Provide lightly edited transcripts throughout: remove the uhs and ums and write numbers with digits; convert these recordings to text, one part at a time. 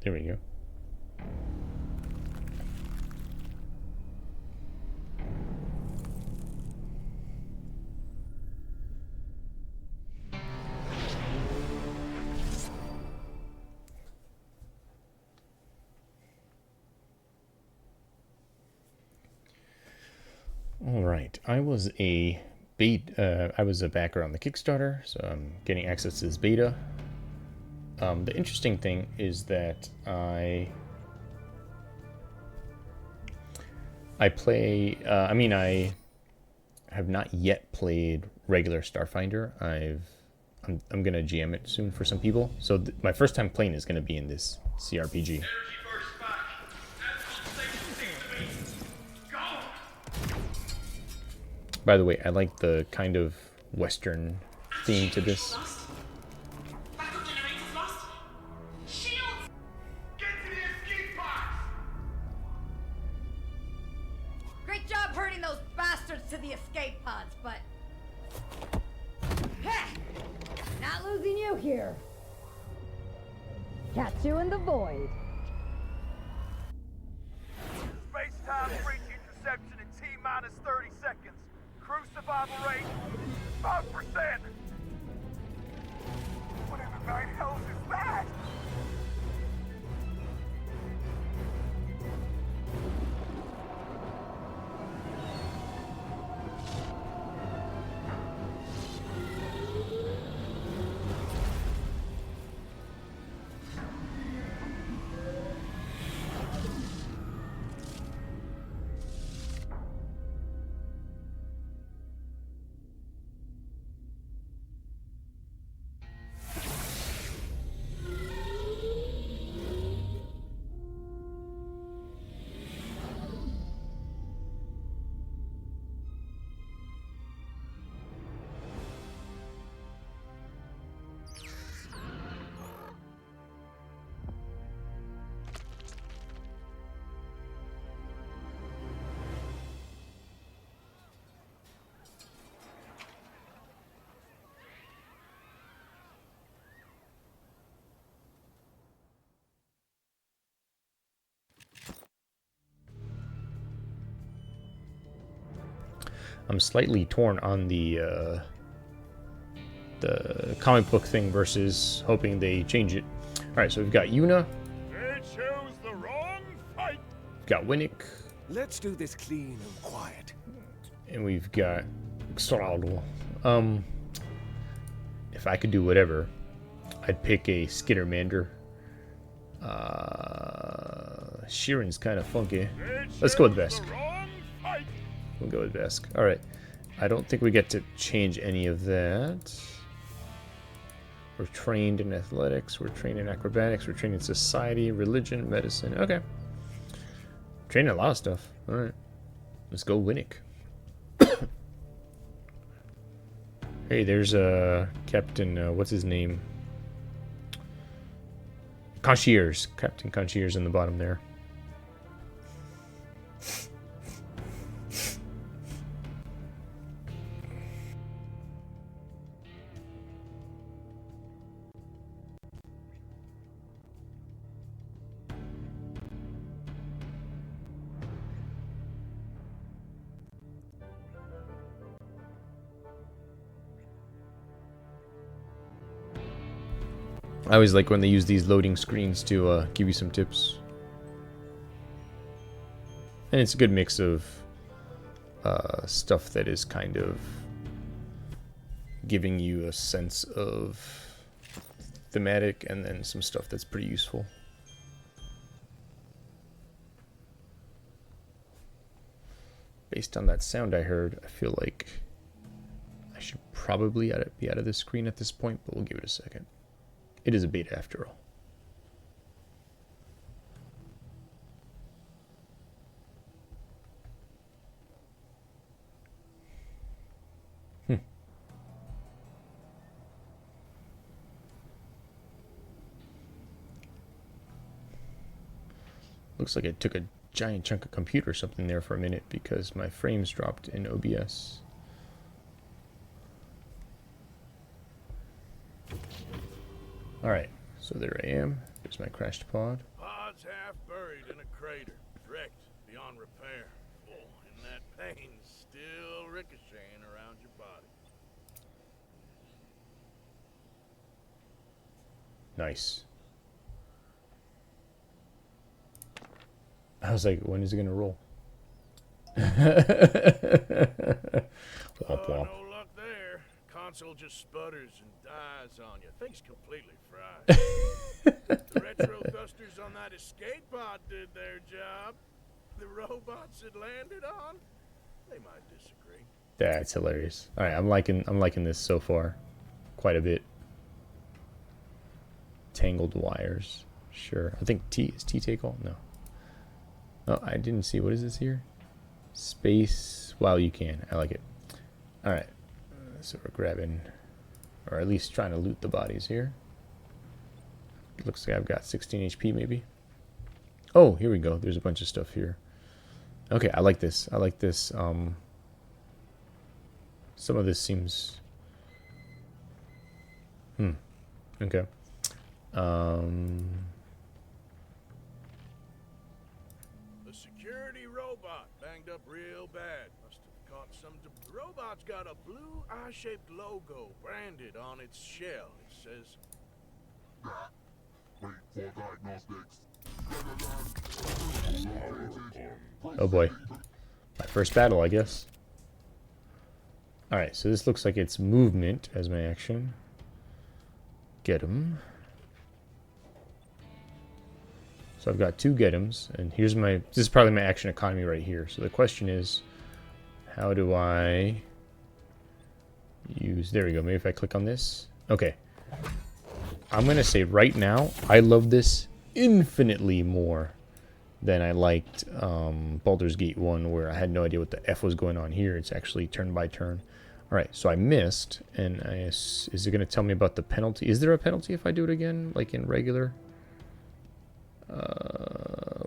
There we go. All right, I was a backer on the Kickstarter, so I'm getting access to this beta. The interesting thing is that I play. I have not yet played regular Starfinder. I'm gonna GM it soon for some people. So my first time playing is gonna be in this CRPG. By the way, I like the kind of Western theme to this. Great job herding those bastards to the escape pods, but... Not losing you here. Catch you in the void. Space-time breach interception in T-minus 30 seconds. Crew survival rate, 5%. What in the night hell is that? I'm slightly torn on the comic book thing versus hoping they change it. All right, so we've got Yuna. They chose the wrong fight. We've got Winnick. Let's do this clean and quiet. And we've got Xraldo. If I could do whatever, I'd pick a Skittermander. Sheeran's kind of funky. Let's go with Vesk. We'll go with Vesk. Alright. I don't think we get to change any of that. We're trained in athletics. We're trained in acrobatics. We're trained in society, religion, medicine. Okay. Trained in a lot of stuff. Alright. Let's go Winnick. Hey, there's Captain, what's his name? Concierge. Captain Concierge in the bottom there. I always like when they use these loading screens to give you some tips. And it's a good mix of stuff that is kind of giving you a sense of thematic and then some stuff that's pretty useful. Based on that sound I heard, I feel like I should probably be out of this screen at this point, but we'll give it a second. It is a beta after all. Looks like it took a giant chunk of compute or something there for a minute because my frames dropped in OBS. Alright, so there I am. There's my crashed pod. was half buried in a crater, wrecked beyond repair. Oh, and that pain's still ricocheting around your body. Nice. I was like, when is it gonna roll? Womp womp. No luck there. Console just sputters and dies on you. Thing's completely fried. The retro thrusters on that escape pod did their job. The robots it landed on, they might disagree. That's hilarious. All right, I'm liking this so far, quite a bit. Tangled wires. Sure. I think T is T take all. No. Oh, I didn't see. What is this here? Space while you can. I like it. All right. So we're grabbing, or at least trying to loot the bodies here. Looks like I've got 16 HP maybe. Oh, here we go. There's a bunch of stuff here. Okay, I like this. I like this. Some of this seems... Okay. The security robot banged up real bad. Must have caught some... The robot's got a blue eye-shaped logo branded on its shell. It says... Wait for diagnostics. Oh boy. My first battle, I guess. Alright, so this looks like it's movement as my action. Get 'em. So I've got 2 get 'ems, and here's my... This is probably my action economy right here. So the question is, how do I use... There we go. Maybe if I click on this. Okay. I'm going to say right now, I love this infinitely more than I liked Baldur's Gate 1, where I had no idea what the F was going on. Here it's actually turn by turn. Alright, so I missed, and is it going to tell me about the penalty? Is there a penalty if I do it again, like in regular?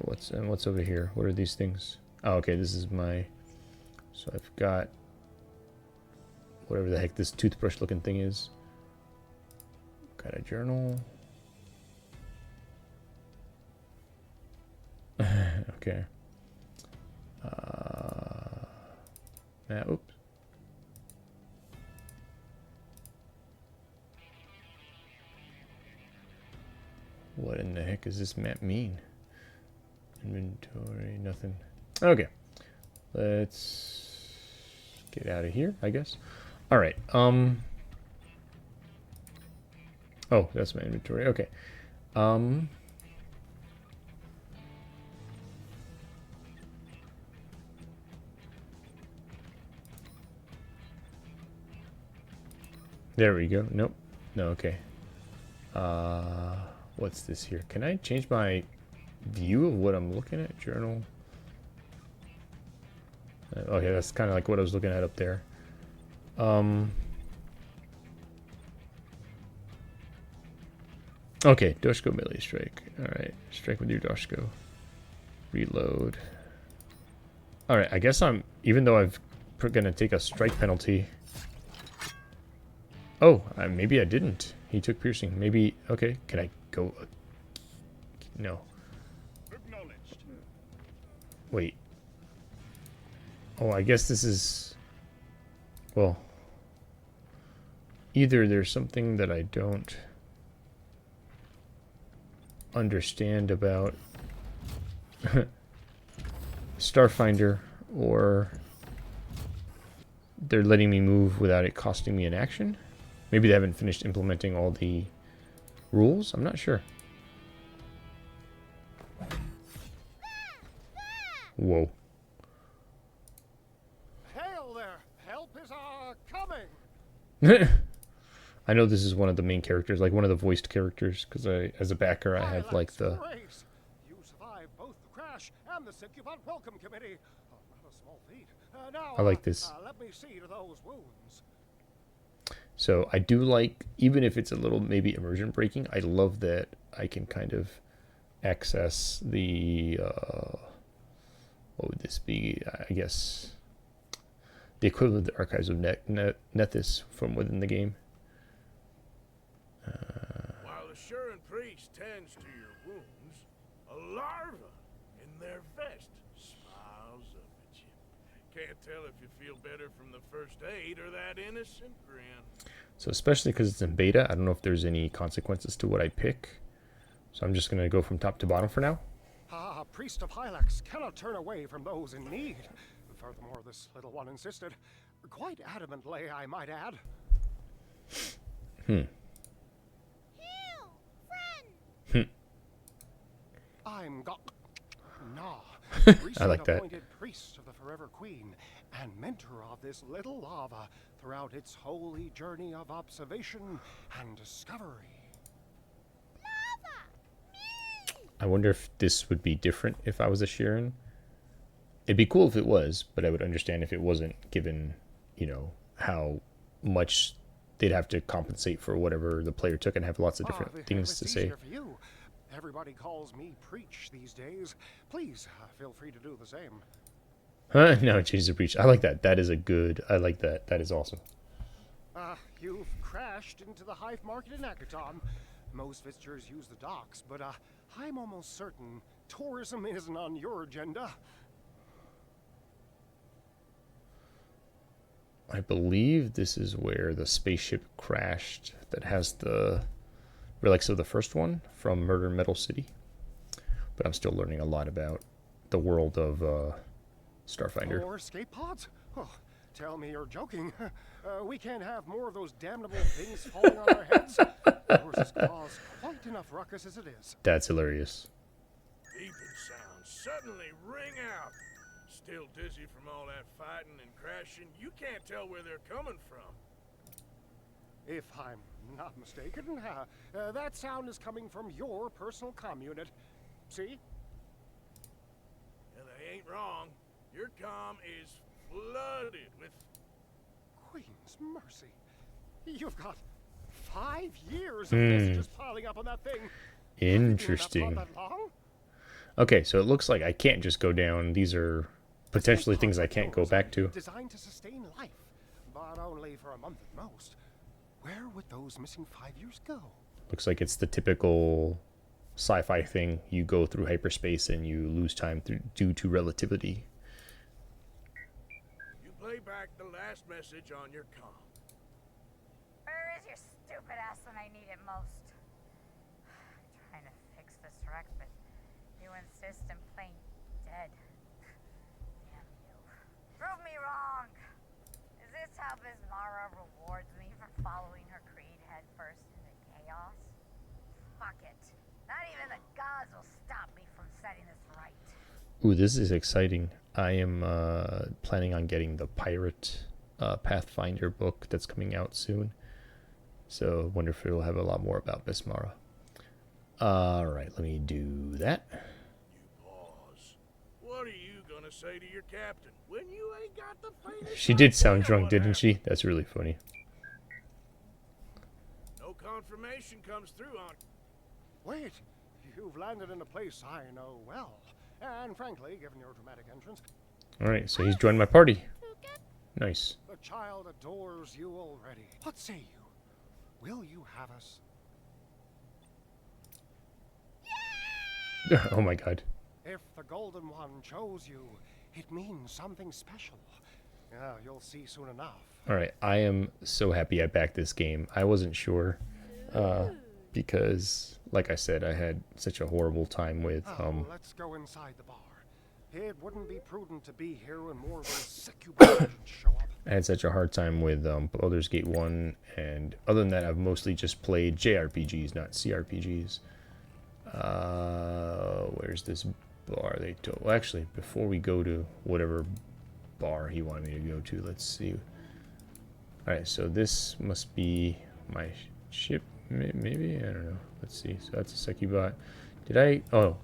What's over here? What are these things? Oh, okay, this is my... So I've got whatever the heck this toothbrush looking thing is. Got a journal. Okay. Oops. What in the heck does this map mean? Inventory, nothing. Okay. Let's get out of here, I guess. All right. Oh, that's my inventory. Okay. There we go. Nope. No, okay. What's this here? Can I change my view of what I'm looking at? Journal. Okay, that's kind of like what I was looking at up there. Okay, Doshko melee strike. Alright, strike with your Doshko. Reload. Alright, I guess I'm, even though I'm gonna take a strike penalty. Oh, maybe I didn't. He took piercing. Maybe, okay, can I go? No. Acknowledged. Wait. Oh, I guess this is, well, either there's something that I don't understand about Starfinder, or they're letting me move without it costing me an action. Maybe they haven't finished implementing all the rules. I'm not sure. Whoa. Hail there! Help is coming! I know this is one of the main characters, like one of the voiced characters, because as a backer I have like the... You survived both the crash and the Syncubant Welcome Committee. Not a small feat. Now, I like this. Let me see to those wounds. So I do like, even if it's a little maybe immersion breaking, I love that I can kind of access the, what would this be? I guess the equivalent of the archives of Nethys from within the game. While the Shurin priest tends to your wounds, A larva in their vest smiles up at you. Can't tell if you feel better from the first aid or that innocent grin. So especially because it's in beta, I don't know if there's any consequences to what I pick. So I'm just going to go from top to bottom for now. Ah, Priest of Hylax cannot turn away from those in need. Furthermore, this little one insisted, quite adamantly, I might add. Hmm. I'm Nah, I like that. appointed priest of the Forever Queen and mentor of this little lava throughout its holy journey of observation and discovery. I wonder if this would be different if I was a Sheeran. It'd be cool if it was, but I would understand if it wasn't, given, you know, how much they'd have to compensate for whatever the player took and have lots of different things to say. For you. Everybody calls me Preach these days. Please, feel free to do the same. Huh? No, change the breach. I like that. That is a good... I like that. That is awesome. You've crashed into the Hive Market in Akaton. Most visitors use the docks, but I'm almost certain tourism isn't on your agenda. I believe this is where the spaceship crashed that has the relics of the first one from Murder Metal City. But I'm still learning a lot about the world of Starfinder. More escape pods? Oh, tell me you're joking. We can't have more of those damnable things falling on our heads. Yours has caused quite enough ruckus as it is. That's hilarious. Beeping sounds suddenly ring out. Still dizzy from all that fighting and crashing. You can't tell where they're coming from. If I'm not mistaken, that sound is coming from your personal comm unit. See? And they ain't wrong. Your comm is flooded with... Queen's mercy. You've got 5 years of messages piling up on that thing. Interesting. That long? Okay, so it looks like I can't just go down. These are potentially things I can't go back to. Designed to sustain life, but only for a month at most. Where would those missing 5 years go? Looks like it's the typical sci-fi thing. You go through hyperspace and you lose time due to relativity. You play back the last message on your comm. Where is your stupid ass when I need it most? Trying to fix this wreck, but you insist in plain dead. Damn you. Prove me wrong. Is this how Bismara rewards me for following her creed head first into chaos? Fuck it. Not even the gods will stop me from setting this right. Ooh, this is exciting. I am planning on getting the Pirate Pathfinder book that's coming out soon. So I wonder if it'll have a lot more about Bismara. Alright, let me do that. You pause. What are you gonna say to your captain when you ain't got the faintest She did sound idea drunk, what didn't happened? she? That's really funny. No confirmation comes through on... Wait, you've landed in a place I know well. And frankly, given your dramatic entrance, Alright, so he's joined my party. Nice. the child adores you already. What say you? Will you have us? Oh my god. If the Golden One chose you, it means something special. Yeah, you'll see soon enough. Alright, I am so happy I backed this game. I wasn't sure. Because, like I said, I had such a horrible time with... Let's go inside the bar. It wouldn't be prudent to be here when more of those succubans show up. I had such a hard time with Baldur's Gate 1, and other than that, I've mostly just played JRPGs, not CRPGs. Where's this bar they told? Well, actually, before we go to whatever bar he wanted me to go to, let's see. Alright, so this must be my ship, maybe? I don't know. Let's see. So that's a Sekibot. Did I... Oh,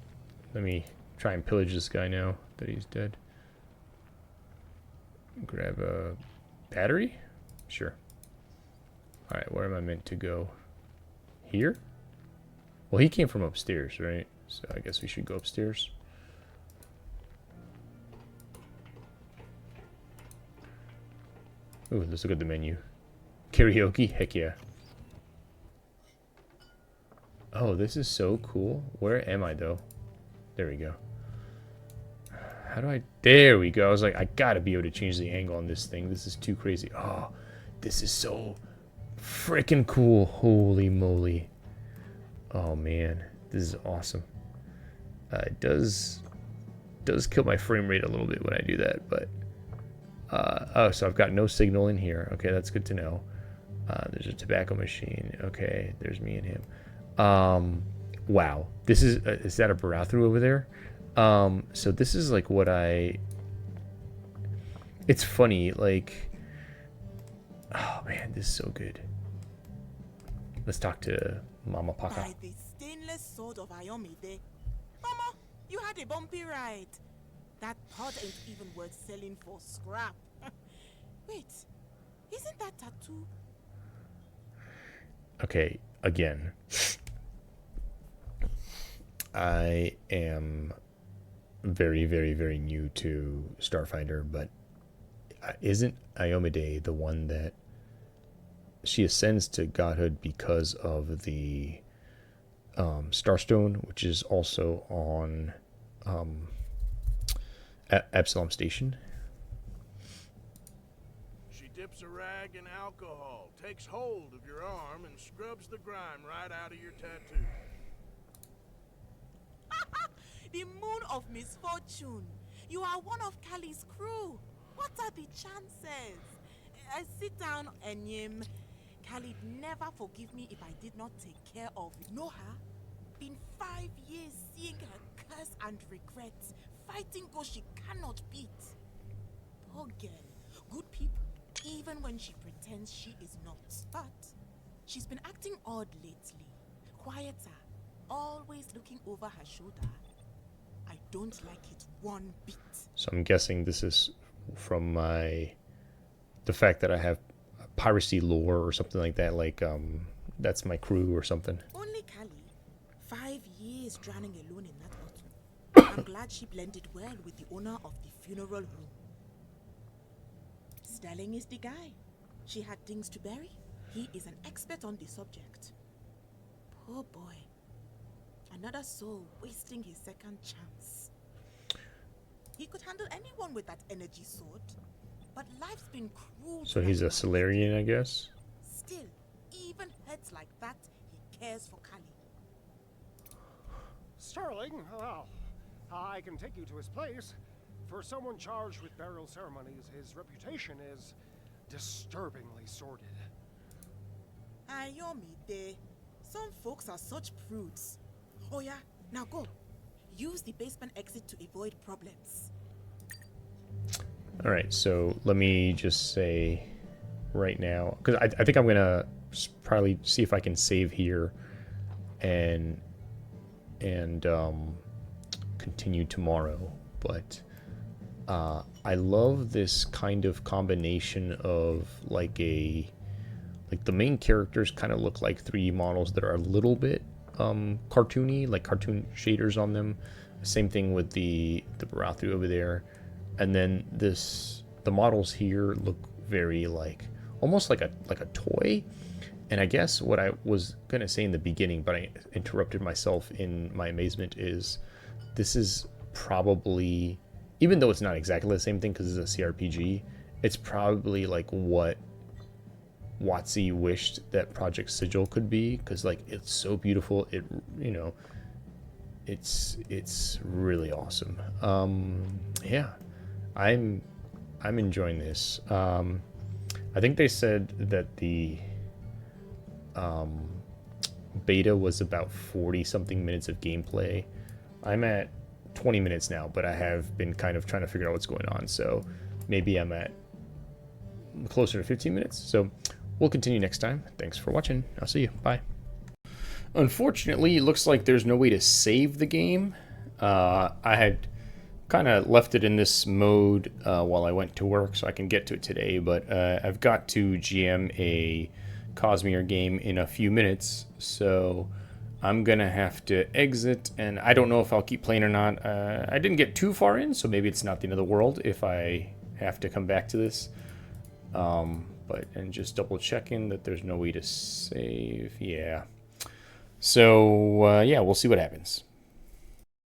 let me try and pillage this guy now that he's dead. Grab a battery? Sure. Alright, where am I meant to go? Here? Well, he came from upstairs, right? So I guess we should go upstairs. Ooh, let's look at the menu. Karaoke? Heck yeah. Oh, this is so cool. Where am I, though? There we go. How do I... There we go. I was like, I gotta be able to change the angle on this thing. This is too crazy. Oh, this is so freaking cool. Holy moly. Oh, man. This is awesome. It does kill my frame rate a little bit when I do that, but... oh, so I've got no signal in here. Okay, that's good to know. There's a tobacco machine. Okay, there's me and him. Wow. This is that a Barathru over there? So this is like what it's funny, like, oh man, this is so good. Let's talk to Mama Paka. By the stainless sword of Ayomide. Mama, you had a bumpy ride. That pod ain't even worth selling for scrap. Wait, isn't that tattoo? Okay, again. I am very, very, very new to Starfinder, but isn't Ayomide the one that she ascends to godhood because of the Starstone, which is also on Absalom Station? She dips a rag in alcohol, takes hold of your arm, and scrubs the grime right out of your tattoo. The moon of misfortune. You are one of Kali's crew. What are the chances? Sit down, Enyim. Kali'd never forgive me if I did not take care of Noha. Been 5 years seeing her curse and regret, fighting ghosts she cannot beat. Poor girl. Good people, even when she pretends she is not. But she's been acting odd lately. Quieter, always looking over her shoulder. I don't like it one bit. So I'm guessing this is from the fact that I have piracy lore or something like that, like that's my crew or something. Only Kali. 5 years drowning alone in that bottle. I'm glad she blended well with the owner of the funeral home. Sterling is the guy. She had things to bury. He is an expert on the subject. Poor boy. Another soul wasting his second chance. He could handle anyone with that energy sword. But life's been cruel. So he's a Solarian, I guess? Still, even hurts like that, he cares for Kali. Sterling, well, I can take you to his place. For someone charged with burial ceremonies, his reputation is disturbingly sordid. Ayomide, some folks are such prudes. Oh yeah, now go. Use the basement exit to avoid problems. All right, so let me just say right now, because I think I'm going to probably see if I can save here and continue tomorrow. But I love this kind of combination of like the main characters kind of look like 3D models that are a little bit cartoony, like cartoon shaders on them. Same thing with the Barathru over there. And then the models here look very like almost like a toy. And I guess what I was gonna say in the beginning, but I interrupted myself in my amazement, is this is probably, even though it's not exactly the same thing because it's a CRPG, it's probably like what WotC wished that Project Sigil could be, because like it's so beautiful. It, you know, it's really awesome. Yeah, I'm enjoying this. I think they said that the beta was about 40 something minutes of gameplay. I'm at 20 minutes now, but I have been kind of trying to figure out what's going on, so maybe I'm at closer to 15 minutes. So we'll continue next time. Thanks for watching. I'll see you. Bye. Unfortunately, it looks like there's no way to save the game. I had kind of left it in this mode while I went to work so I can get to it today, but I've got to GM a Cosmere game in a few minutes, so I'm gonna have to exit, and I don't know if I'll keep playing or not. I didn't get too far in, so maybe it's not the end of the world if I have to come back to this. And just double checking that there's no way to save. Yeah. So, yeah, we'll see what happens.